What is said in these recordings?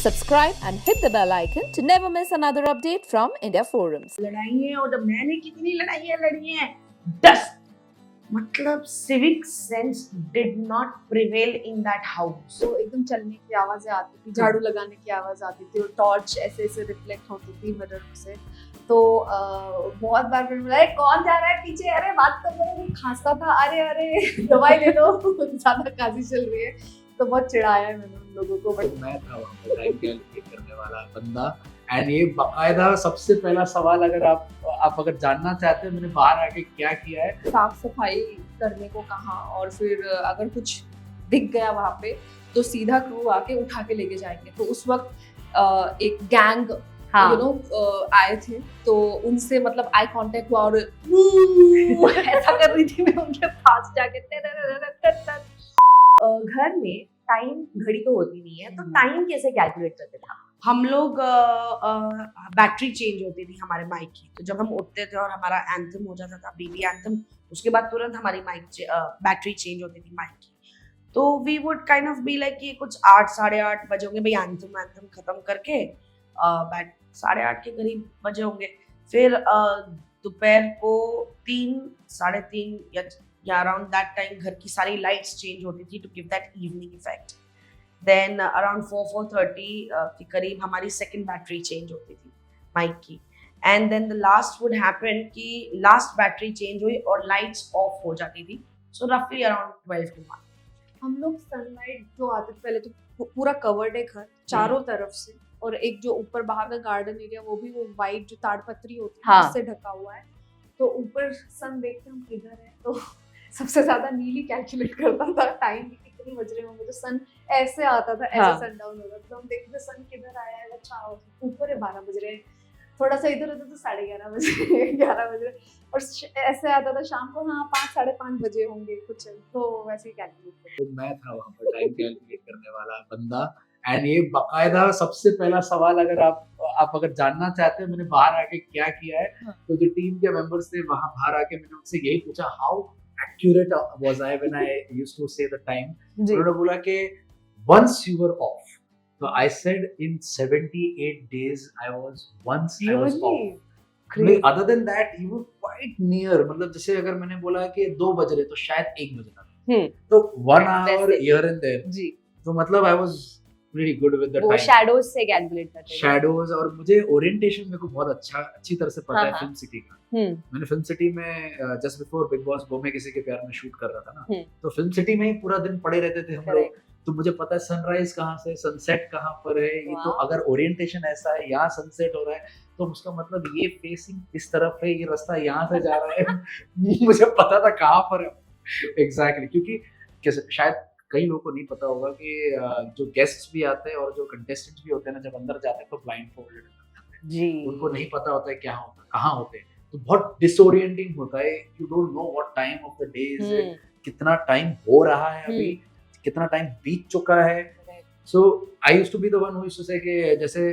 Subscribe and hit the bell icon to never miss another update from India Forums. लड़ाई है और जब मैंने कितनी लड़ाइयाँ लड़ी हैं 10 मतलब civic sense did not prevail in that house. तो एकदम चलने की आवाजें आती थी, झाड़ू लगाने की आवाज आती थी और टॉर्च ऐसे ऐसे रिफ्लेक्ट होती थी मिरर से। तो बहुत बार मैंने बोला कौन जा रहा है पीछे, अरे बात कर रहे हैं, खांसता था, अरे अरे दवाई ले लो ज्यादा खांसी चल रही है। तो बहुत चिढ़ाया है मैंने उन लोगों को। बट मैं था वहाँ पे टाइम कैलकुलेट करने वाला बंदा। एंड ये बाकायदा सबसे पहला सवाल, अगर आप अगर जानना चाहते हैं मैंने बाहर आके क्या किया है, साफ सफाई करने को कहा और फिर अगर कुछ दिख गया वहाँ पे तो सीधा क्रू आके उठा के लेके जाएंगे। तो उस वक्त एक गैंग आए थे, तो उनसे मतलब आई कांटेक्ट हुआ और ऐसा कर रही थी मैं उनके पास जाके। घर में टाइम घड़ी तो होती नहीं है, तो टाइम कैसे कैलकुलेट करते थे हम लोग? बैटरी चेंज होती थी हमारे माइक की, तो जब हम उठते थे और हमारा एंथम हो जाता था, बेबी एंथम, उसके बाद तुरंत हमारी बैटरी चेंज होती थी माइक की। तो we would kind of be like कि कुछ 8 साढ़े 8 बजे होंगे भाई, एंथम खत्म करके 8:30 के करीब बजे होंगे। फिर दोपहर को 3 साढ़े 3 या अराउंड दैट टाइम घर की सारी लाइट्स चेंज होती थी to give that evening effect. Then around 4:30 के करीब हमारी सेकंड बैटरी चेंज होती थी माइक की। And then the last would happen कि लास्ट बैटरी चेंज हुई और लाइट्स ऑफ हो जाती थी। सो रफली अराउंड 12 to 1 हम लोग सनलाइट जो आते थे, पहले तो पूरा कवर्ड है घर चारों तरफ से, और एक जो ऊपर बाहर का गार्डन एरिया वो भी वो वाइट जो ताड़पत्री होती है उससे ढका हुआ है। तो ऊपर सन देखते हम किधर है, तो सबसे ज्यादा नीली कैलकुलेट करता था टाइम कितने बज रहे होंगे। तो सन ऐसे आता था, ऐसे सन डाउन होता था, तो हम देखते सन किधर आया है, अच्छा ऊपर है 12 बज रहे हैं, थोड़ा सा इधर होता तो 11:30 बजे 11 बज रहे, और ऐसे आता था शाम को, हाँ 5 साढ़े 5 बजे होंगे कुछ, तो वैसे ही कैलकुलेट। तो मैं था वहाँ पर टाइम कैलकुलेट करने वाला बंदा। एंड ये बाकायदा सबसे पहला सवाल, अगर आप अगर जानना चाहते हैं मैंने बाहर आके क्या किया है, तो जो टीम के मेंबर्स थे वहाँ बाहर आके मैंने उनसे यही पूछा, how accurate was I when I used to say the time? उन्होंने बोला कि once you were off, so I said in 78 days I was off. Other than that you were quite near, मतलब जैसे अगर मैंने बोला कि 2 बज रहे तो शायद 1 बज रहा, तो 1 hour here and there जी, तो मतलब I was pretty good with the time. Shadows से कैलकुलेट करते हैं, शैडोज, और मुझे ओरिएंटेशन मेरे को बहुत अच्छी तरह से पता है फिल्म सिटी का। मैंने फिल्म सिटी में जस्ट बिफोर बिग बॉस वो मैं किसी के प्यार में शूट कर रहा था ना, तो फिल्म सिटी में ही पूरा दिन पड़े रहते थे हम लोग, तो मुझे पता है सनराइज कहाँ से सनसेट कहाँ पर है। ये तो अगर ओरिएंटेशन ऐसा है, यहाँ सनसेट हो रहा है तो उसका मतलब ये फेसिंग इस तरफ है, ये रास्ता यहाँ से जा रहा है मुझे पता था कहाँ पर है एग्जैक्टली। क्योंकि शायद कई लोगों को नहीं पता होगा कि जो गेस्ट्स भी आते हैं और जो कंटेस्टेंट्स भी होते हैं ना, जब अंदर जाते हैं तो ब्लाइंड फोल्डेड जी, उनको नहीं पता होता है क्या होता है, कहाँ होते हैं, तो बहुत डिसोरिएंटिंग होता है। You don't know what time of the day is, कितना टाइम हो रहा है अभी, कितना टाइम बीत चुका है। So I used to be the one who used to say कि जैसे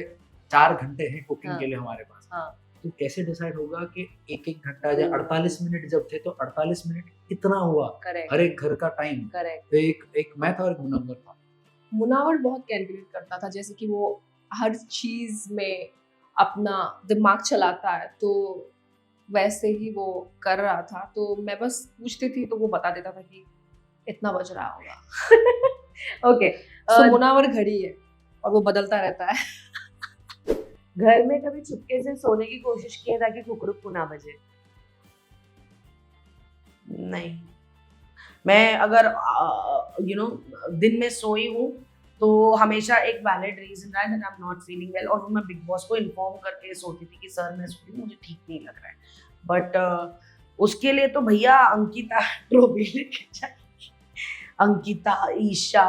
4 घंटे हैं कुकिंग के लिए हमारे पास, तो कैसे डिसाइड होगा कि एक घंटा या 48 मिनट जब थे तो 48 मिनट कितना हुआ हर एक घर का टाइम। तो एक मैं था और एक मुनव्वर था। मुनावर बहुत कैलकुलेट करता था, जैसे कि वो हर चीज में अपना दिमाग चलाता है, तो वैसे ही वो कर रहा था। तो मैं बस पूछती थी तो वो बता देता था कि इतना बज रहा होगा। ओके, सो मुनावर घड़ी है और वो बदलता रहता है। घर में कभी चुपके से सोने की कोशिश की है ताकि कुकरुक ना बजे? नहीं, मैं अगर दिन में सोई हूँ तो हमेशा एक वैलिड रीजन रहा है that I am not feeling well, और मैं बिग बॉस को इन्फॉर्म करके सोती थी कि सर मैं सोती हूँ, मुझे ठीक नहीं लग रहा है। बट उसके लिए तो भैया अंकिता ट्रॉफी लेके जाएगी, अंकिता, ईशा,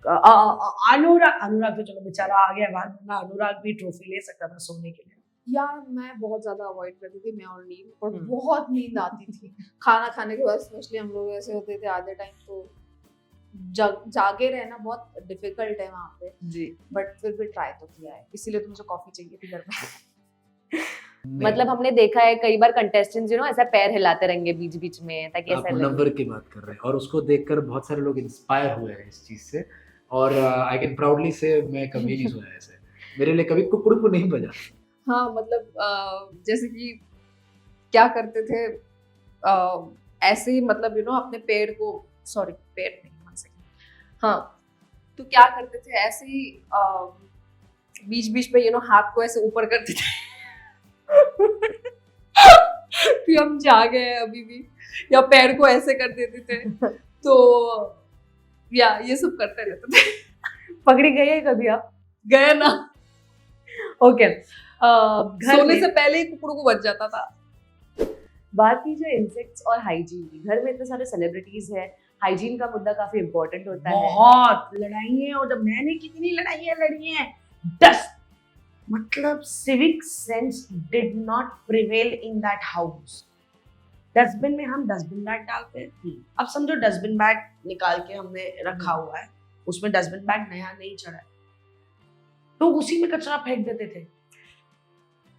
अनुराग तो चलो बेचारा आ गया बाहर, वरना अनुराग भी ट्रॉफी ले सकता था सोने के लिए। यार मैं बहुत ज्यादा अवॉइड करती थी, मैं और नींद, और बहुत नींद आती थी खाना खाने के बाद, स्पेशली हम लोग ऐसे होते थे आधे टाइम तो जागे रहना बहुत डिफिकल्ट है वहाँ पे जी, बट फिर भी ट्राई तो किया है, इसीलिए तो मुझे कॉफी चाहिए थी घर में। मतलब हमने देखा है कई बार कंटेस्टेंट्स ऐसा पैर हिलाते रहेंगे बीच बीच में ताकि ऐसा मुनव्वर की बात कर रहे हैं, और उसको देखकर बहुत सारे लोग इंस्पायर हुए हैं इस चीज से। और आई कैन प्राउडली से मैं कभी नहीं सोया ऐसे, मेरे लिए कभी कुकड़ू नहीं बजा। हाँ मतलब जैसे कि क्या करते थे ऐसे ही मतलब अपने पैर को पैर नहीं मान सके, हाँ तो क्या करते थे ऐसे ही बीच बीच में हाथ को ऐसे ऊपर करते थे फिर हम जागे हैं अभी भी, या पैर को ऐसे कर देते थे तो या ये सब करते रहते थे। पकड़ी गई है कभी आप? गए ना, ओके सोने से पहले ही कुकड़ू को बच जाता था। बात की जो इंसेक्ट्स और हाइजीन की, घर में इतने सारे सेलिब्रिटीज हैं, हाइजीन का मुद्दा काफी इंपॉर्टेंट होता है। बहुत लड़ाइयाँ, और जब मैंने कितनी लड़ाइयाँ लड़ी हैं, डस्ट मतलब civic sense did not prevail in that house. Dustbin में हम डस्टबिन बैग डालते हैं, अब समझो डस्टबिन बैग निकाल के हमने रखा हुआ है, उसमें डस्टबिन बैग नया नहीं चढ़ा है, तो उसी में कचरा फेंक देते थे।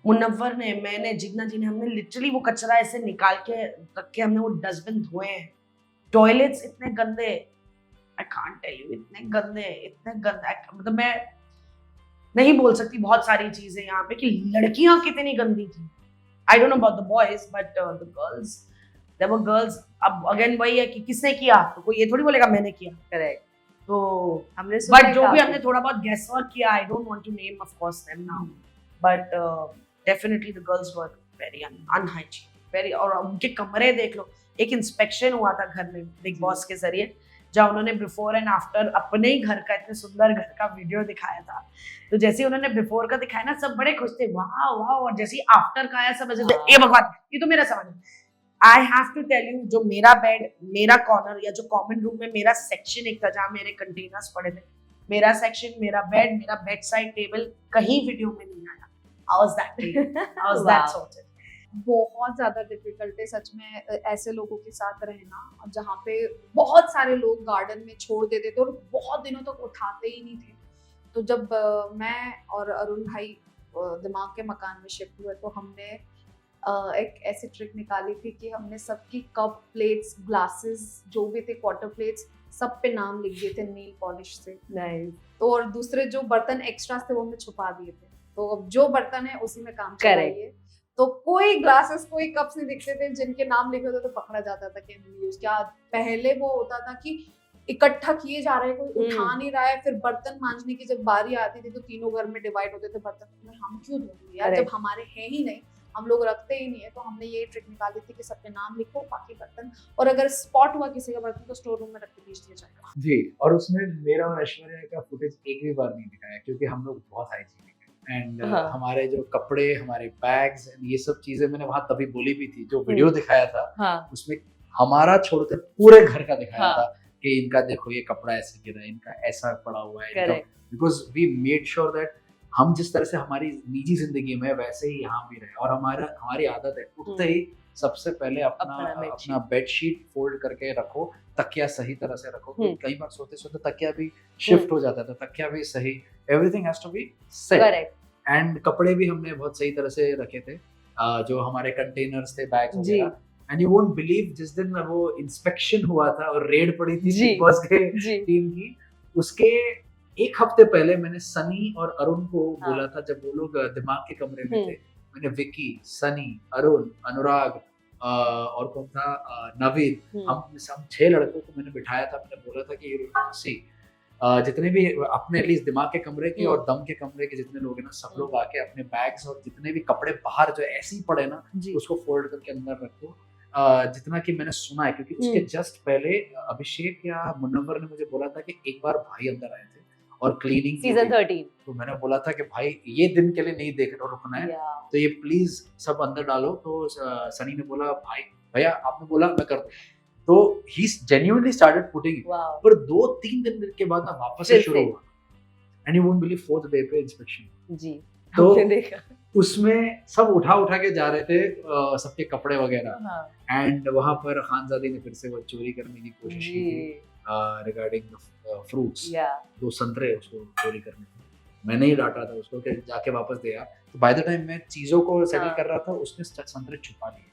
मुनव्वर ने, मैंने, जिग्ना जी ने, हमने लिटरली वो कचरा ऐसे निकाल के रख के हमने वो डस्टबिन धोए हैं। टॉयलेट्स इतने गंदे, आई कांट टेल यू, इतने गंदे मतलब मैं नहीं बोल सकती बहुत सारी चीजें यहाँ पे कि लड़कियां कितनी गंदी थी। I don't know about the boys but the girls, there were girls. अब अगेन वही है कि किसने किया, तो कोई ये थोड़ी बोलेगा मैंने किया, करेक्ट। तो हमने बट जो भी हमने थोड़ा बहुत गेस वर्क किया, I don't want to name of course them now, but definitely the girls were very unhygienic, very. और उनके कमरे देख लो, एक इंस्पेक्शन हुआ था घर में बिग बॉस के जरिए, जहाँ उन्होंने बिफोर एंड आफ्टर अपने ही घर का, इतने सुंदर घर का वीडियो दिखाया था। तो जैसे उन्होंने बिफोर का दिखाया ना, सब बड़े खुश थे, वाह वाह, और जैसे ही आफ्टर का आया सब ऐसे थे, ए भगवान, ये तो मेरा सवाल है। I have to tell you, जो मेरा बेड, मेरा कॉर्नर, या जो कॉमन रूम में मेरा सेक्शन एक था जहाँ मेरे कंटेनर्स पड़े थे, मेरा सेक्शन, मेरा बेड साइड टेबल कहीं वीडियो में नहीं आया। How was that? How was that sorted? बहुत ज्यादा डिफिकल्ट है सच में ऐसे लोगों के साथ रहना, जहाँ पे बहुत सारे लोग गार्डन में छोड़ देते थे और बहुत दिनों तक उठाते ही नहीं थे। तो जब मैं और अरुण भाई दिमाग के मकान में शिफ्ट हुए, तो हमने एक ऐसी ट्रिक निकाली थी कि हमने सबकी कप, प्लेट्स, ग्लासेस जो भी थे, क्वार्टर प्लेट्स, सब पे नाम लिख दिए थे नील पॉलिश से। नाइस। तो और दूसरे जो बर्तन एक्स्ट्रा थे वो हमने छुपा दिए थे, तो अब जो बर्तन है उसी में काम चलाइए। तो कोई ग्लासेस, कोई कप्स नहीं दिखते थे जिनके नाम लिखे होते तो पकड़ा जाता था कि यूज क्या। पहले वो होता था कि इकट्ठा किए जा रहे हैं, कोई उठा नहीं रहा है, फिर बर्तन मांजने की जब बारी आती थी तो तीनों घर में डिवाइड होते थे बर्तन, हम क्यों धोएंगे यार, जब हमारे हैं ही नहीं, हम लोग रखते ही नहीं है। तो हमने ये ट्रिक निकाली थी कि सबके नाम लिखो, बाकी बर्तन, और अगर स्पॉट हुआ किसी का बर्तन तो स्टोर रूम में रख के बेच दिया जाएगा। जी, और उसमें मेरा और ऐश्वर्या का फुटेज एक भी बार नहीं दिखाया, क्योंकि हम लोग बहुत हाइजीनिक हैं। एंड हमारे जो कपड़े, हमारे बैग्स, ये सब चीजें मैंने वहां तभी बोली भी थी, जो वीडियो दिखाया था उसमें हमारा छोड़कर पूरे घर का दिखाया था कि इनका देखो ये कपड़ा ऐसे गिरा है, इनका ऐसा पड़ा हुआ है, because we made sure that हम जिस तरह से हमारी निजी जिंदगी में वैसे ही यहाँ भी रहे। और हमारी आदत है उठते ही सबसे पहले अपना बेडशीट फोल्ड करके रखो, तकिया सही तरह से रखो। तो कई बार सोते सोते तकिया भी शिफ्ट हो जाता था, तकिया भी सही, everything has to be set. And कपड़े भी हमने बहुत सही तरह से रखे थे, जो हमारे कंटेनर्स थे, बैग्स वगैरह। एंड यू वोंट बिलीव, जिस दिन वो इंस्पेक्शन हुआ था और रेड पड़ी थी बिग बॉस के टीम की, उसके एक हफ्ते पहले मैंने सनी और अरुण को बोला था, जब वो लोग दिमाग के कमरे में थे, मैंने विकी, सनी, अरुण, अनुराग और कौन था, नवीद, हम 6 लड़कों को मैंने बिठाया था। मैंने बोला था कि सी जितने भी अपने एटलीस्ट दिमाग के कमरे के और दम के कमरे के जितने लोग हैं ना, सब लोग आके अपने बैग्स और जितने भी कपड़े बाहर जो ऐसे ही पड़े ना, उसको फोल्ड करके अंदर रखो। जितना कि मैंने सुना है, क्योंकि उसके जस्ट पहले अभिषेक या मुनव्वर ने मुझे बोला था कि एक बार भाई अंदर आए थे और क्लीनिंग सीजन 13, तो मैंने बोला था कि भाई ये दिन के लिए नहीं देख रहा, रुकना है, तो ये प्लीज सब अंदर डालो। तो सनी ने बोला भाई भैया आपने बोला मैं कर दूं, तो ही जेन्युइनली स्टार्टेड पुटिंग इट। पर 2-3 दिन के बाद वापस से शुरू हुआ, and you won't believe 4th day पे इंस्पेक्शन जी, तो देखा उसमें सब उठा के जा रहे थे सबके कपड़े वगैरह। एंड वहां पर खानजादी ने फिर से वो चोरी करने की कोशिश की थी रिगार्डिंग फ्रूट्स, 2 संतरे उसको चोरी करने थे। मैंने ही डांटा था उसको कि जाके वापस दे यार। तो बाय द टाइम मैं चीजों को सेटल कर रहा था, उसने संतरे छुपा लिए।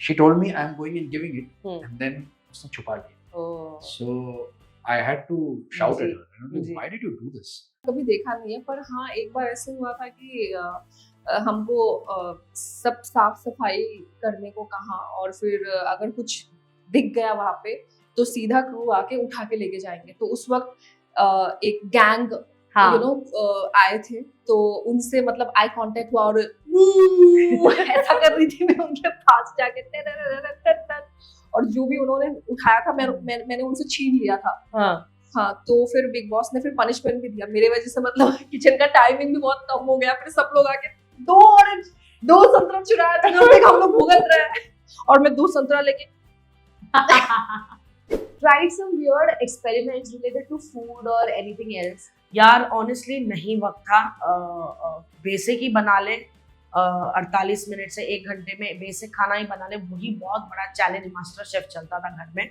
She told me I am going and giving it, and then उसने छुपा लिया। सो I had to shout at ji, her. And I'm like, ji. why did you do this? कभी देखा नहीं है, पर हाँ एक बार ऐसे हुआ था कि हमको सब साफ सफाई करने को कहा, और फिर अगर कुछ दिख गया वहां पे तो सीधा क्रू आके उठा के लेके जाएंगे। तो उस वक्त एक गैंग हाँ। यू नो आए थे, तो उनसे मतलब आई कांटेक्ट हुआ और ऐसा कर रही थी मैं उनके पास जाके और जो भी उन्होंने उठाया था मैंने उनसे छीन लिया था। हाँ, तो फिर बिग बॉस ने फिर पनिशमेंट भी दिया मेरे वजह से, मतलब किचन का टाइमिंग भी बहुत कम हो गया। फिर सब लोग आके 2 ऑरेंज 2 संतरा चुराया था, हम लोग भुगत रहे हैं और मैं 2 संतरा लेके Tried some weird experiments related to food or anything else? यार ऑनेस्टली नहीं वक्त था। बेसिक ही बना ले, 48 मिनट से 1 घंटे में बेसिक खाना ही बना ले, वही बहुत बड़ा चैलेंज मास्टर शेफ चलता था घर में।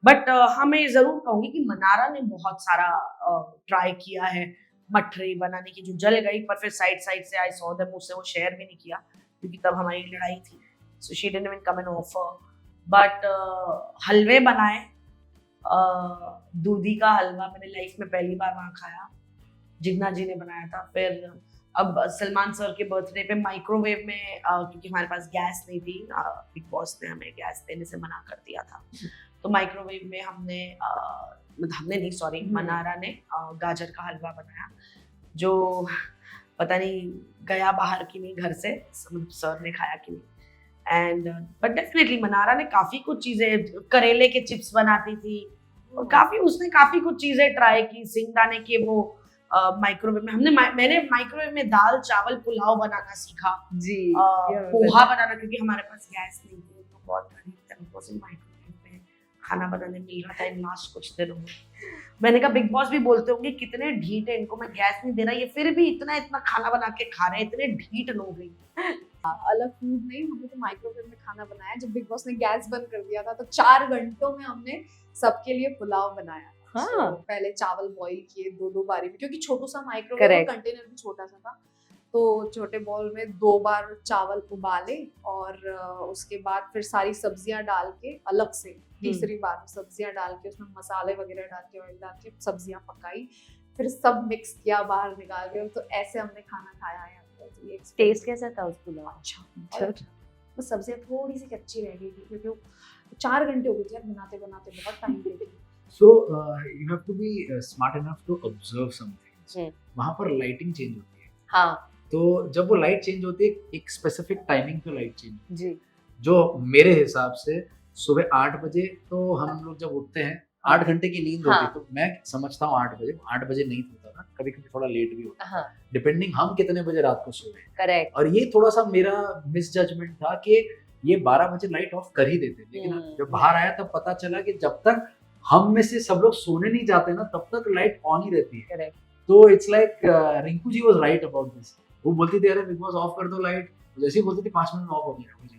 बट हाँ, मैं ये जरूर कहूंगी कि मनारा ने बहुत सारा ट्राई किया है मठरी बनाने की, जो जल गई, पर फिर साइड से आई सॉ देम, उससे वो शेयर भी नहीं किया क्योंकि तब हमारी लड़ाई थी, so she didn't even come an offer. But हलवे बनाए, दूधी का हलवा मैंने लाइफ में पहली बार वहाँ खाया, जिग्ना जी ने बनाया था। फिर अब सलमान सर के बर्थडे पे माइक्रोवेव में, क्योंकि हमारे पास गैस नहीं थी, बिग बॉस ने हमें गैस देने से मना कर दिया था, तो माइक्रोवेव में हमने नहीं, सॉरी, मनारा ने गाजर का हलवा बनाया, जो पता नहीं गया बाहर की नहीं घर से, सर ने खाया कि नहीं। एंड बट डेफिनेटली मनारा ने काफ़ी कुछ चीज़ें, करेले के चिप्स बनाती थी, और उसने काफ़ी कुछ चीज़ें ट्राई की। सिंगदाने के वो माइक्रोवेव में मैंने माइक्रोवेव में दाल चावल पुलाव बनाना सीखा जी, पोहा बनाना, क्योंकि हमारे पास गैस नहीं थी, तो बहुत गरीब थे, हमको सिर्फ माइक्रोवेव में खाना बनाने मिल रहा था इन लास्ट कुछ दिनों में। मैंने कहा बिग बॉस भी बोलते होंगे कितने ढीठ है, इनको मैं गैस नहीं दे रहा, ये फिर भी इतना खाना बना के खा रहे हैं, इतने ढीठ लोग हैं। अलग फूड नहीं, हमने तो माइक्रोवेव में खाना बनाया। जब बिग बॉस ने गैस बंद कर दिया था तो 4 घंटों में हमने सबके लिए पुलाव बनाया। हाँ। So, पहले चावल बॉईल किए 2 बारी में, क्योंकि छोटू सा माइक्रोवेव Correct. कंटेनर भी छोटा सा था, तो छोटे बॉल में 2 बार चावल उबाले और उसके बाद फिर सारी सब्जियां डाल के अलग से तीसरी बार सब्जियां डाल के उसमें मसाले वगैरह डाल के ऑयल डाल के सब्जियां पकाई, फिर सब मिक्स किया बाहर निकाल के, तो ऐसे हमने खाना खाया है। टेस्ट कैसा था उस पुलाव? अच्छा, वो सब्जियां थोड़ी सी कच्ची रह गई थी क्योंकि वो 4 घंटे हो गए थे यार बनाते बहुत टाइम लेती। So you have to be smart enough to observe some things. वहाँ पर लाइटिंग चेंज होती है। हाँ तो जब वो लाइट चेंज होती है, एक स्पेसिफिक टाइमिंग पे लाइट चेंज होती जी, है, जो मेरे हिसाब से सुबह 8 बजे, तो हम लोग जब उठते हैं 8 घंटे की नींद होती है, तो मैं समझता हूँ 8 बजे नहीं होता ना, कभी कभी थोड़ा लेट भी होता है, हाँ डिपेंडिंग हम कितने बजे रात को सोए। करेक्ट। और ये थोड़ा सा मेरा मिस जजमेंट था कि ये 12 बजे लाइट ऑफ कर ही देते, लेकिन जब बाहर आया तब पता चला कि जब तक हम में से सब लोग सोने नहीं जाते ना, तब तक लाइट ऑन ही रहती है। करेक्ट। तो it's like Rinku ji was right about this. वो बोलती थी अरे बिग बॉस ऑफ कर दो लाइट, जैसे ही बोलती थी 5 मिनट में ऑफ हो गया मुझे।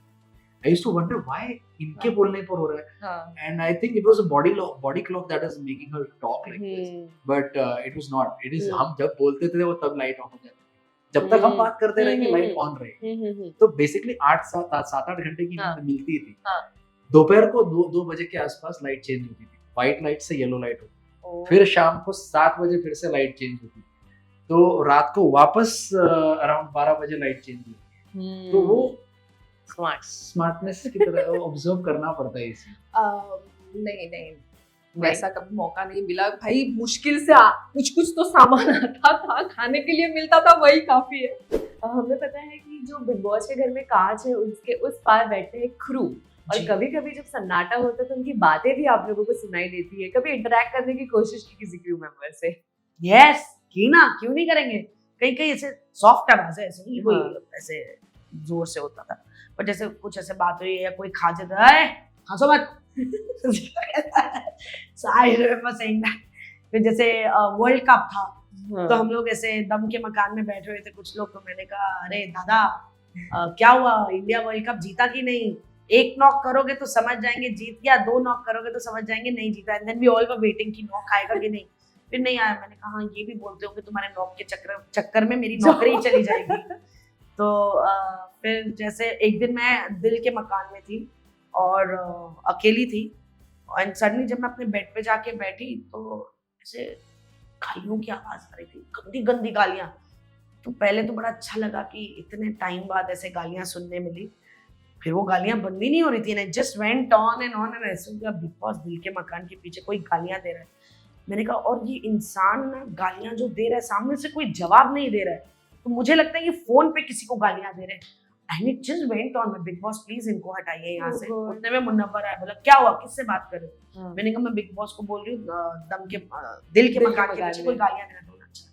I used to wonder why इनके बोलने पर हो रहा है, and I think it was a body clock that is making her talk like this, but it was not. It is हम जब बोलते थे वो तब लाइट ऑफ हो जाती थी, जब तक हम बात करते रहे कि लाइट ऑन रहे। तो बेसिकली 7-8 घंटे की नींद मिलती थी। दोपहर को 2 बजे के आसपास लाइट चेंज होती थी, व्हाइट लाइट से येलो लाइट होती, फिर शाम को 7 बजे फिर से लाइट चेंज होती, तो रात को वापस अराउंड 12 बजे लाइट चेंज होती। तो वो स्मार्टनेस की तरह ऑब्जर्व करना पड़ता है इसी। नहीं वैसा कभी मौका नहीं मिला भाई, मुश्किल से कुछ तो सामान आता था, खाने के लिए मिलता था, वही काफी है। हमें पता है कि जो बिग बॉस के घर में कांच है उसके उस पार बैठते हैं क्रू, और कभी कभी जब सन्नाटा होता है तो उनकी बातें भी आप लोगों को सुनाई देती है। कभी इंटरैक्ट करने की कोशिश की किसी क्रू मेंबर से? यस, की ना, क्यों नहीं करेंगे। कहीं ऐसे सॉफ्ट आवाज है, ऐसे नहीं कोई ऐसे जोर से होता था, पर जैसे कुछ ऐसे बात हुई या कोई खा जाता है, हंसो मत। So I remember saying that. फिर जैसे वर्ल्ड कप था, तो हम लोग ऐसे दम के मकान में बैठे हुए थे कुछ लोग, तो मैंने कहा अरे दादा क्या हुआ, इंडिया वर्ल्ड कप जीता कि नहीं? 1 नॉक करोगे तो समझ जाएंगे जीत गया, 2 नॉक करोगे तो समझ जाएंगे नहीं जीता। And then we all were waiting कि नॉक आएगा कि नहीं, फिर नहीं आया। मैंने कहा ये भी बोलते हो कि तुम्हारे नॉक के चक्कर में मेरी नौकरी चली जाएगी। तो फिर जैसे एक दिन मैं दिल के मकान में थी और अकेली थी, एंड सडनली जब मैं अपने बेड पे जाके बैठी तो ऐसे गालियों की आवाज आ रही थी, गंदी गंदी गालियां। तो पहले तो बड़ा अच्छा लगा कि इतने टाइम बाद ऐसे गालियां सुनने मिली, फिर वो गालियां बंद ही नहीं हो रही थी, and just went on and ऐसे हो गया बिग बॉस दिल के मकान के पीछे कोई गालियां दे रहा है। मैंने कहा और ये इंसान ना गालियां जो दे रहा है सामने से कोई जवाब नहीं दे रहा है, तो मुझे लगता है ये फोन पे किसी को गालियां दे रहे हैं। And it just went on, मैं बिग बॉस प्लीज इनको हटाइए यहाँ से। उतने में मुन्नवर आया, बोला क्या हुआ, किससे बात कर रहे हो? मैंने कहा मैं बिग बॉस को बोल रही हूँ दम के दिल के मकान के पीछे कोई गालियां दे रहा है। अच्छा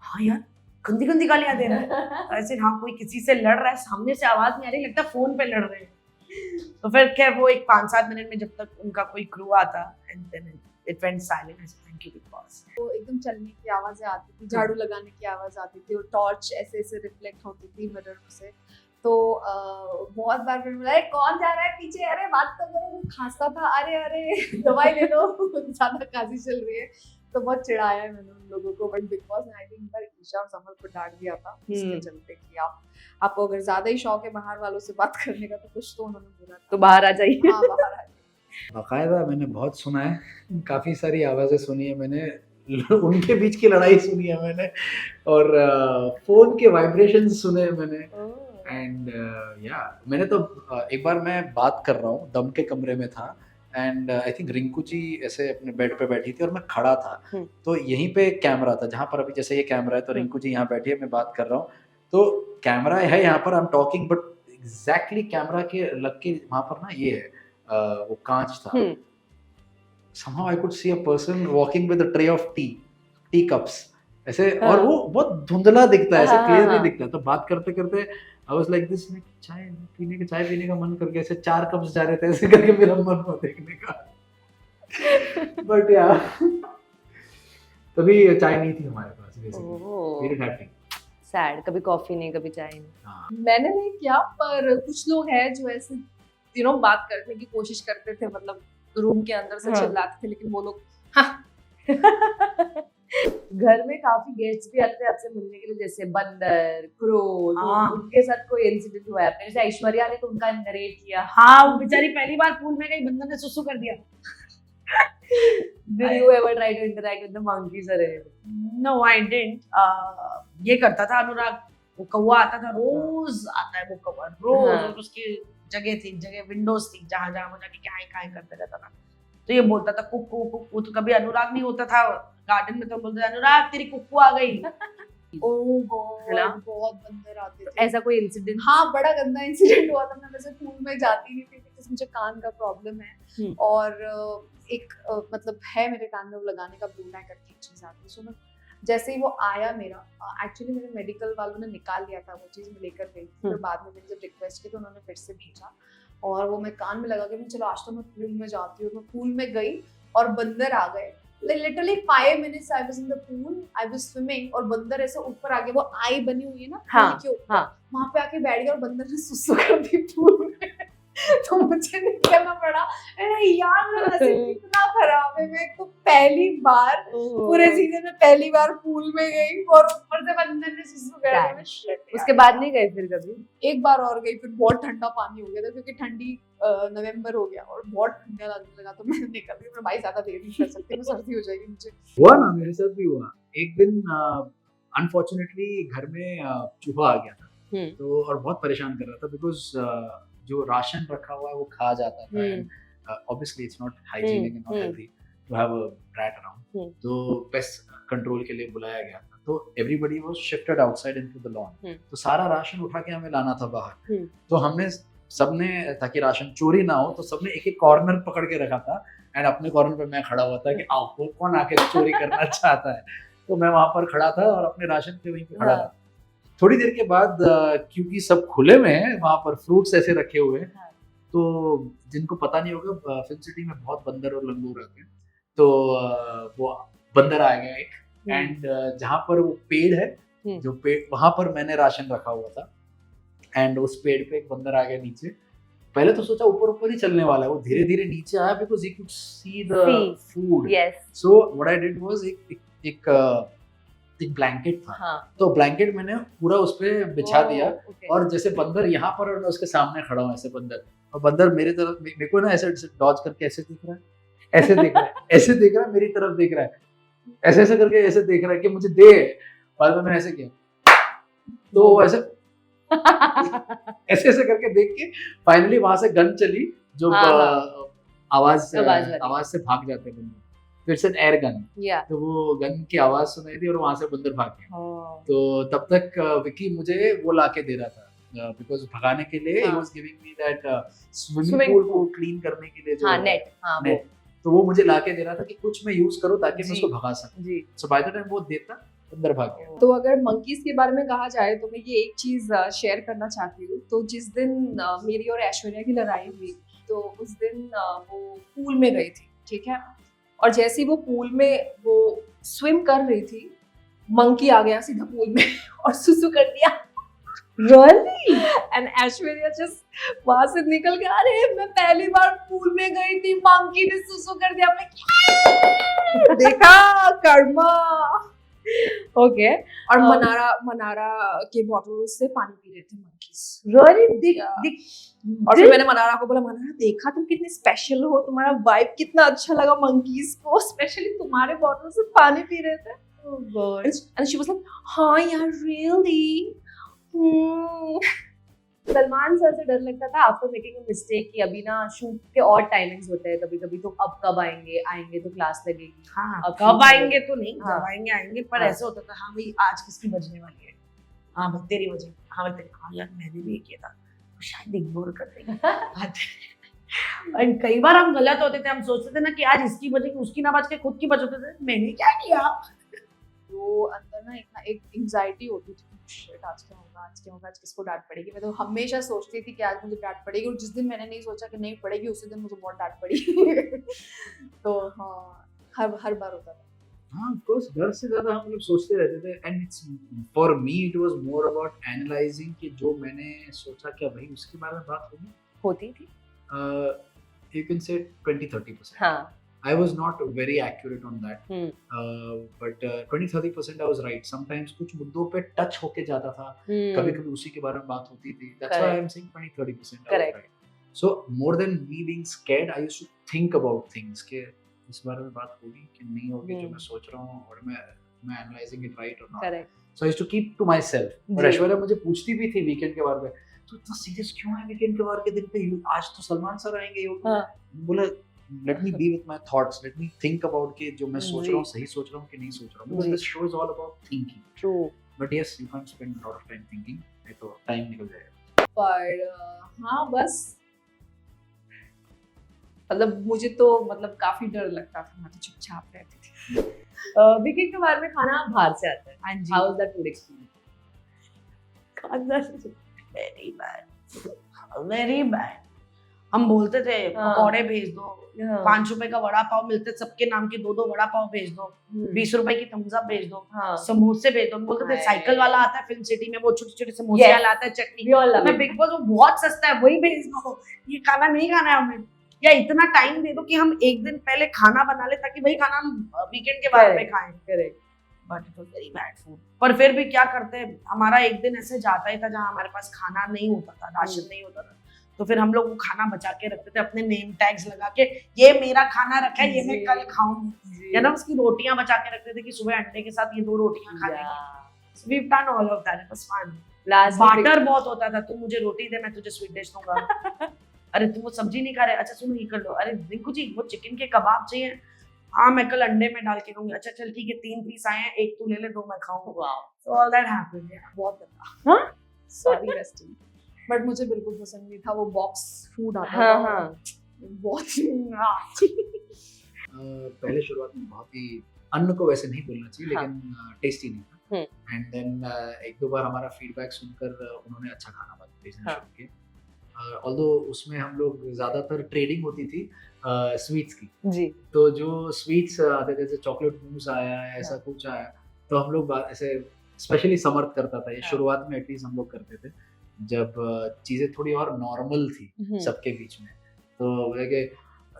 हाँ यार गंदी गंदी गालियां दे रहा है ऐसे, हाँ कोई किसी से लड़ रहा है, सामने से आवाज नहीं आ रही, लगता है फोन पे लड़ रहे हैं। तो फिर क्या वो एक 5-7 मिनट में जब तक उनका कोई क्रू आता and then it went silent. I said thank you Bigg Boss. वो एकदम चलने की आवाजें आती थी, झाड़ू लगाने की आवाज आती थी, और टॉर्च ऐसे ऐसे रिफ्लेक्ट होती थी मिरर से। तो बहुत बार मैंने बोला कौन जा रहा है पीछे, अरे बात तो करो। वो खांसता था, अरे अरे दवाई ले लो ज्यादा खांसी चल रही है। तो बहुत चिढ़ाया है मैंने उन लोगों को, बट बिग बॉस ने आई थिंक बार ईशा और समर को डांट दिया था इसके चलते कि आपको अगर ज्यादा ही शौक है बाहर वालों से बात करने का तो कुछ तो उन्होंने बोला तो बाहर आ जाइए। हाँ बाहर आ जाइए। बाकायदा मैंने बहुत सुना है, काफ़ी सारी आवाज़ें सुनी है मैंने, उनके बीच की लड़ाई सुनी है मैंने, और फ़ोन के वाइब्रेशन सुने हैं मैंने। एंड मैंने तो एक बार मैं बात कर रहा हूँ, दम के कमरे में था, and I think Rinku ji ऐसे अपने बेड पे बैठी थी और मैं खड़ा था। तो यहीं पे कैमरा था, जहाँ पर अभी जैसे ये कैमरा है, तो रिंकू जी यहाँ बैठी है, मैं बात कर रहा हूँ, तो कैमरा है यहाँ पर, I am talking, but exactly camera के लग के वहाँ पर ना ये है वो कांच था। somehow I could see a person walking with a tray of tea cups ऐसे, और वो बहुत धुंधला दिखता है, ऐसे क्लियर नहीं दिखता। तो बात करते करते I was like this, चाय पीने का मन कर गया, ऐसे 4 कप्स जा रहे थे, ऐसे करके मेरा मन हुआ देखने का। बट यार तभी चाय नहीं थी हमारे पास, बेसिकली सैड, कभी कॉफी नहीं कभी चाय नहीं। हाँ। मैंने नहीं किया, पर कुछ लोग हैं जो ऐसे बात करने की कोशिश करते थे, मतलब रूम के अंदर से चिल्लाते थे, लेकिन वो लोग घर में काफी गेस्ट्स भी आते हैं आपसे मिलने के लिए, जैसे बंदर, क्रो, उनके साथ कोई इंसिडेंट हुआ है आपने? जैसे ऐश्वर्या ने तो उनका नरेट किया। हाँ वो बेचारी पहली बार पूल में गई, बंदर ने सुसु कर दिया। Did you ever try to interact with the monkeys? No, I didn't. ये करता था अनुराग, वो कौवा आता था, रोज आता है वो कौवा रोज, और उसकी जगह विंडोज थी जहाँ वो जाके क्या करते रहता था। तो ये बोलता था कुक्कू कुक्कू, तो कभी अनुराग नहीं होता था गार्डन में, तो बोलते थे अनुराग तेरी कुक्कू आ गई। ओह गॉड, बहुत बंदर आते थे। ऐसा कोई इंसिडेंट? हाँ बड़ा गंदा इंसिडेंट हुआ था। मैं वैसे पूल में जाती नहीं थी क्योंकि मुझे कान का प्रॉब्लम है, और एक मतलब है मेरे कान में वो लगाने का ब्लू नाइट करके चीज आती है। सो मैं जैसे ही वो आया, मेरा एक्चुअली मेरे मेडिकल वालों ने निकाल लिया था, वो चीज़ मैं लेकर गई। फिर बाद में मैंने जब रिक्वेस्ट की तो उन्होंने फिर से भेजा, और वो मैं कान में लगा के मैं चलो आज तो मैं पूल में जाती हूँ। मैं पूल में गई और बंदर आ गए। Literally 5 minutes I was in the pool, I was swimming, और बंदर ऐसे ऊपर आ गया, वो आई बनी हुई है ना पूल के ऊपर, वहां पे आके बैठ गया और बंदर ने सुसु कर दी पूल में। तो मुझे निकलना पड़ा। अरे यार मेरा नसीब कितना खराब है, मैं तो पहली बार पूरे सीजन में पहली बार पूल में गई और ऊपर से बंदर ने सुसु कर दिया। उसके बाद नहीं गए फिर कभी? एक बार और गई, फिर बहुत ठंडा पानी हो गया था क्योंकि ठंडी नवंबर हो गया और बहुत ठंडा लगने लगा, तो मैं निकल गई। मैं भाई ज्यादा देर नहीं कर सकती, मैं सर्दी हो जाएगी मुझे। हुआ ना, मेरे साथ भी हुआ। एक दिन अनफॉर्चुनेटली घर में चूहा आ गया था, तो और बहुत परेशान कर रहा था, बिकॉज जो राशन रखा हुआ है वो खा जाता था, and obviously it's not hygienic and not healthy to have a rat around. तो पेस्ट कंट्रोल के लिए बुलाया गया था, तो everybody was shifted outside into the lawn. तो सारा राशन उठा के हमें लाना था बाहर। तो हमने सबने, ताकि राशन चोरी ना हो, तो सबने एक एक कॉर्नर पकड़ के रखा था, एंड अपने कॉर्नर पे मैं खड़ा हुआ था कि आओ कौन आके चोरी करना चाहता है। तो मैं वहां पर खड़ा था और अपने राशन पे वहीं पे खड़ा था। थोड़ी देर के बाद क्योंकि सब खुले में है, वहां पर फ्रूट्स ऐसे रखे हुए हैं, तो जिनको पता नहीं होगा फिल्म सिटी में बहुत बंदर और लंगूर आते हैं, तो वो बंदर आ गया एक, एंड जहाँ पर वो पेड़ है, जो पेड़ वहां पर मैंने राशन रखा हुआ था, एंड उस पेड़ पे एक बंदर आ गया नीचे। पहले तो सोचा ऊपर ऊपर ही चलने वाला है, वो धीरे धीरे नीचे आया because he could see the food. So what I did was एक एक ब्लैंकेट था, हाँ तो ब्लैंकेट मैंने पूरा उस पे बिछा दिया, ओके और जैसे बंदर यहाँ पर और मैं उसके सामने खड़ा हूँ ऐसे बंदर, और बंदर मेरे तरफ, मेरे को ना ऐसे डॉज करके ऐसे दिख रहा है, ऐसे देख रहा है, ऐसे देख रहा है, मेरी तरफ देख रहा है, ऐसे ऐसे करके ऐसे देख रहा है कि मुझे दे। बाद में मैंने ऐसे किया, तो वो ऐसे ऐसे ऐसे करके देख के फाइनली वहां से गन चली, जो हाँ, आवाज वाली। आवाज से भाग जाते हैं बंदर, तो इट्स एन एयर गन, या तो वो गन की आवाज सुनाई थी और वहां से बंदर भाग गया। तो तब तक विकी मुझे वो लाके दे रहा था, बिकॉज भगाने के लिए ही हाँ। Was giving me that swimming Swimming pool pool। को क्लीन करने के लिए जो हाँ नेट, हाँ वो नेट, तो वो मुझे लाके दे रहा था कि कुछ मैं यूज करूं ताकि मैं जी। उसको भगा सकूं। जी सो बाय द टाइम वो देता, अंदर भाग गया। तो अगर मंकीज के बारे में कहा जाए तो मैं ये एक चीज शेयर करना चाहती हूँ। तो जिस दिन मेरी और ऐश्वर्या की लड़ाई हुई, तो उस दिन वो पूल में गई थी, ठीक है, और जैसे ही वो पूल में वो स्विम कर रही थी, मंकी आ गया सीधा पूल में और सुसु कर दिया। रियली एंड ऐश्वर्या जस्ट वहां से निकल के, अरे मैं पहली बार पूल में गई थी, मंकी ने सुसु कर दिया। मैं देखा कर्मा। ओके और मनारा के बॉटल से पानी पी रहे थे मंकीज। Really Yeah. और फिर मैंने मनारा को बोला, मनारा देखा तुम कितनी स्पेशल हो, तुम्हारा वाइब कितना अच्छा लगा मंकीज को, स्पेशली तुम्हारे बॉटल से पानी पी रहे थे। And she was like, हाँ यार really। सलमान सर से डर लगता था आफ्टर मेकिंग अ मिस्टेक कि अभी ना शूट के और टाइमिंग्स होते हैं कभी कभी, तो अब कब आएंगे तो क्लास लगेगी। हाँ, अब कब ठीक है। आएंगे तो नहीं, हाँ। जब आएंगे आएंगे, पर हाँ। ऐसे होता था, हाँ भाई आज किसकी बजने वाली है, हाँ भाई तेरी बजेगी, हाँ भाई तेरी, हाँ यार मैंने भी ये किया था, तो शायद इग्नोर कर देंगे। और कई बार हम गलत होते थे, हम सोचते थे ना कि आज इसकी बजेगी, उसकी ना बज के खुद की बजते थे, मैंने क्या किया। वो अंदर ना एक एंजाइटी होती थी, शिट आज क्या होगा, आज किसको डांट पड़ेगी। मैं तो हमेशा सोचती थी कि आज मुझे डांट पड़ेगी, और जिस दिन मैंने नहीं सोचा कि नहीं पड़ेगी, उसी दिन मुझे बहुत डांट पड़ी। तो हाँ, हर बार होता था। हाँ, ऑफ कोर्स डर से ज्यादा हम लोग सोचते रहते थे, and it's for me it was more about analysing कि जो मैंने सोचा क्या भाई उसके बारे में बात होती थी। होगी। You can say 20-30%. हाँ I was not very accurate on that, hmm but 20-30% I was right. Sometimes कुछ मुद्दों पे टच होके जाता था, कभी कभी उसी के बारे में बात होती थी. That's why I'm saying 20-30% I was Correct. right. So more than me being scared, I used to think about things कि इस बारे में बात होगी कि नहीं होगी जो मैं सोच रहा हूँ, और मैं analyzing it right or not. Correct So I used to keep to myself. और जी। ऐश्वर्या मुझे पूछती भी थी वीकेंड के बारे में, तो इतना सीरियस क्यों है वीकेंड के बारे के दिन पे, आज तो सलमान सर आएंगे। हाँ। बोला let me be with my thoughts, let me think about कि जो मैं सोच रहा हूँ जी। सही सोच रहा हूँ कि नहीं सोच रहा हूँ, because जी। this show is all about thinking. True But yes, you can't spend a lot of time thinking, नहीं तो time निकल जाएगा. पर हाँ बस मतलब मुझे तो मतलब काफी डर लगता था, मैं तो चुपचाप रहती थी। वीकेंड के बारे में खाना बाहर से आता है। हाँ जी, how is that food experience? Very bad, very bad. हम बोलते थे हाँ। पकौड़े भेज दो, 5 रुपए का वड़ा पाव मिलते, सबके नाम के 2-2 वड़ा पाव भेज दो, 20 रुपए की थम्स अप भेज दो, हाँ समोसे भेज दो। हम बोलते थे हाय। साइकिल वाला आता है फिल्म सिटी में, वो छोटे छोटे समोसे Yes. वाला आता है चटनी, वी ऑल लव मैं बिग बॉस वो बहुत सस्ता है वही भेज दो, ये खाना नहीं खाना है हमें, या इतना टाइम दे दो कि हम एक दिन पहले खाना बना ले ताकि वही खाना हम वीकेंड के बाद में खाएं। Correct. But it was very bad food. पर फिर भी क्या करते, हमारा एक दिन ऐसे जाता ही था जहाँ हमारे पास खाना नहीं होता था, राशन नहीं होता था, तो फिर हम लोग वो खाना बचा के रखते थे, अपने नेम टैग्स लगा के, ये मेरा खाना रखा है, ये मैं कल खाऊंगी, या ना उसकी रोटियां बचा के रखते थे कि सुबह अंडे के साथ ये 2 रोटियां खाने की। So we've done all of that, it was fun. Last बाटर बहुत होता था, तू मुझे रोटी दे मैं तुझे स्वीट डिश दूंगा। अरे तुम वो सब्जी नहीं खा रहे, अच्छा सुनो ये कर लो, अरे रिंकू जी वो चिकन के कबाब चाहिए, हाँ मैं कल अंडे में डाल के खाऊंगी, अच्छा चल ठीक है 3 पीस आए हैं, 1 तू ले ले 2 मैं खाऊंगा। Wow So all that happened, yeah, बहुत गंदा। सॉरी वेस्टर्न, बट मुझे बिल्कुल पसंद नहीं था वो बॉक्स फूड आता हाँ था, हाँ बहुत पहले शुरुआत में बहुत ही, अन्न को वैसे नहीं बोलना चाहिए, हाँ। लेकिन टेस्टी नहीं था, एंड देन 1-2 बार हमारा फीडबैक सुनकर उन्होंने अच्छा खाना भेजना हाँ। शुरू किया। ऑल्दो उसमें हम लोग ज्यादातर ट्रेडिंग होती थी स्वीट्स की, जी तो जो स्वीट्स आते थे जैसे चॉकलेट मूस आया, ऐसा कुछ आया, तो हम लोग ऐसे स्पेशली समर्थ करता था ये, हाँ। शुरुआत में एटलीस्ट हम लोग करते थे जब चीजें थोड़ी और नॉर्मल थी सबके बीच में, तो कि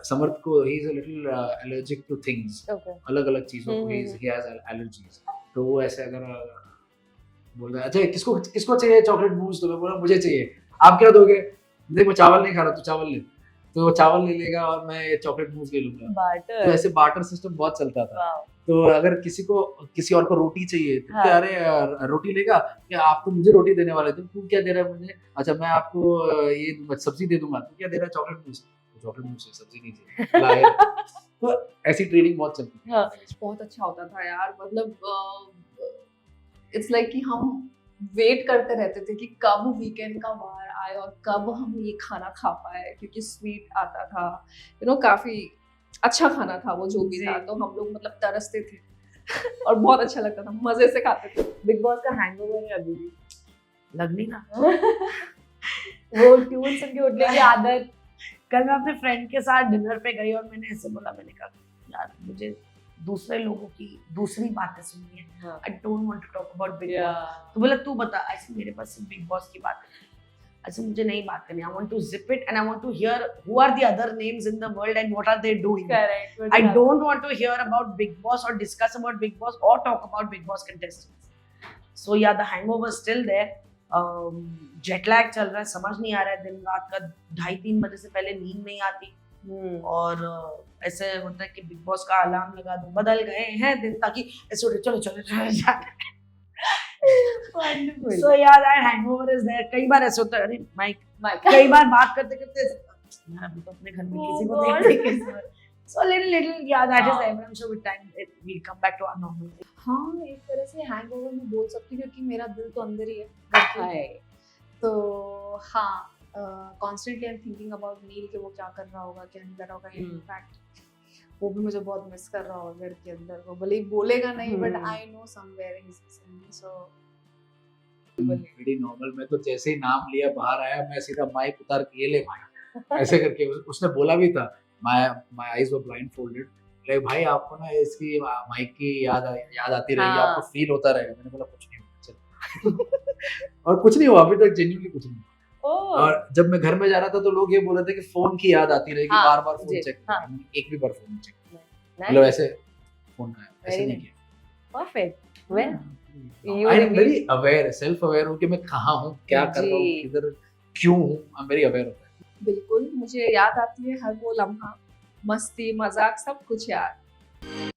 समर्थ को he is a little allergic two things, okay अलग अलग चीजों को हम्म, ही हैज एलर्जीज, तो वो ऐसे अगर बोल रहा है अच्छा किसको किसको चाहिए चॉकलेट मूस, तो मैं बोला मुझे चाहिए, आप क्या दोगे, देख मैं चावल नहीं खा रहा, तू चावल ले, तो वो चावल ले लेगा और मैं ये चॉकलेट मूस ले लूंगा। तो बार्टर। ऐसे बार्टर सिस्टम बहुत चलता था। वाओ। तो अगर किसी और को रोटी चाहिए तो हाँ। क्या अरे रोटी लेगा, क्या आप तो मुझे रोटी देने वाले थे, तू क्या दे रहा है मुझे, अच्छा मैं आपको ये सब्जी दे दूंगा, तू क्या दे रहा है चॉकलेट मूस, चॉकलेट मूस है सब्जी नहीं चाहिए ला यार। तो ऐसी ट्रेडिंग बहुत चलती थी। हाँ। बहुत अच्छा होता था यार, मतलब इट्स लाइक कि हम वेट करते रहते थे कि कब वीकेंड का वार आए और कब हम ये खाना खा पाए, क्योंकि स्वीट आता था, यू नो, काफी अच्छा खाना था वो जो भी था, तो हम लोग मतलब तरसते थे और बहुत अच्छा लगता था, मजे से खाते थे। बिग बॉस का हैंगओवर है अभी भी। लगनी ना। वो ट्यून सुन के उठने की आदत। कल मैं अपने फ्रेंड के साथ डिनर पे गई और मैंने ऐसे बोला, मैंने कहा यार मुझे दूसरे लोगों की दूसरी बातें सुननी है, हाँ। I don't want to talk about Bigg Boss. तो बोला तू बता, ऐसे मेरे पास सिर्फ बिग बॉस की बात है, ऐसे मुझे नहीं बात करनी, I want to zip it and I want to hear who are the other names in the world and what are they doing. Correct. I don't want to hear about Big Boss or discuss about Big Boss or talk about Big Boss contestants. So yeah, the hangover is still there. Jet lag चल रहा है, समझ नहीं आ रहा है, दिन रात का 2:30-3 बजे से पहले नींद नहीं आती, और ऐसे होता है कि बिग बॉस का अलार्म लगा दो, बदल गए हैं दिन, ताकि ऐसे उठे चलो चलो चलो जाना। Wonderful. So yeah, that hangover is there. कई बार ऐसे होता है, अरे माइक कई बार बात करते करते यार अभी तो अपने घर में Oh किसी को God. देख किसी को, so little yeah, that is there. I'm sure with time we'll come back to our normal. हाँ, एक तरह से हैंगओवर में बोल सकती हूँ, क्योंकि मेरा दिल तो अंदर ही है। हाय। तो हाँ, constantly I am thinking about Neel कि वो क्या कर रहा होगा, क्या नहीं कर रहा होगा। इनफैक्ट वो भी मुझे बहुत मिस कर रहा होगा घर के अंदर, वो भले ही बोलेगा नहीं, but I know somewhere he is missing me. So very normal. मैं तो जैसे ही नाम लिया बाहर आया, मैं सीधा माइक उतार के ये ले माइक ऐसे करके, उसने बोला भी था my eyes were blind folded, like भाई आपको ना इसकी माइक की याद आती रहेगी, हाँ। आपको फील होता रहेगा। मैंने बोला कुछ नहीं होगा चल। और कुछ नहीं हुआ अभी तक, जेन्युइनली कुछ नहीं हुआ। और जब मैं घर में जा रहा था तो लोग ये बोल रहे थे कि फोन की याद आती रहेगी, हाँ, बार बार फोन जी, चेक हाँ। एक भी बार फोन चेक मतलब ऐसे फोन का ऐसे Very नहीं nice. किया। Perfect. Well You I am reveal- very aware, self aware हूँ कि मैं कहाँ हूँ, क्या कर रहा हूँ, जी। किधर क्यों हूँ, I am very aware of that. बिल्कुल मुझे याद आती है हर वो लम्हा, मस्ती मजाक सब कुछ याद।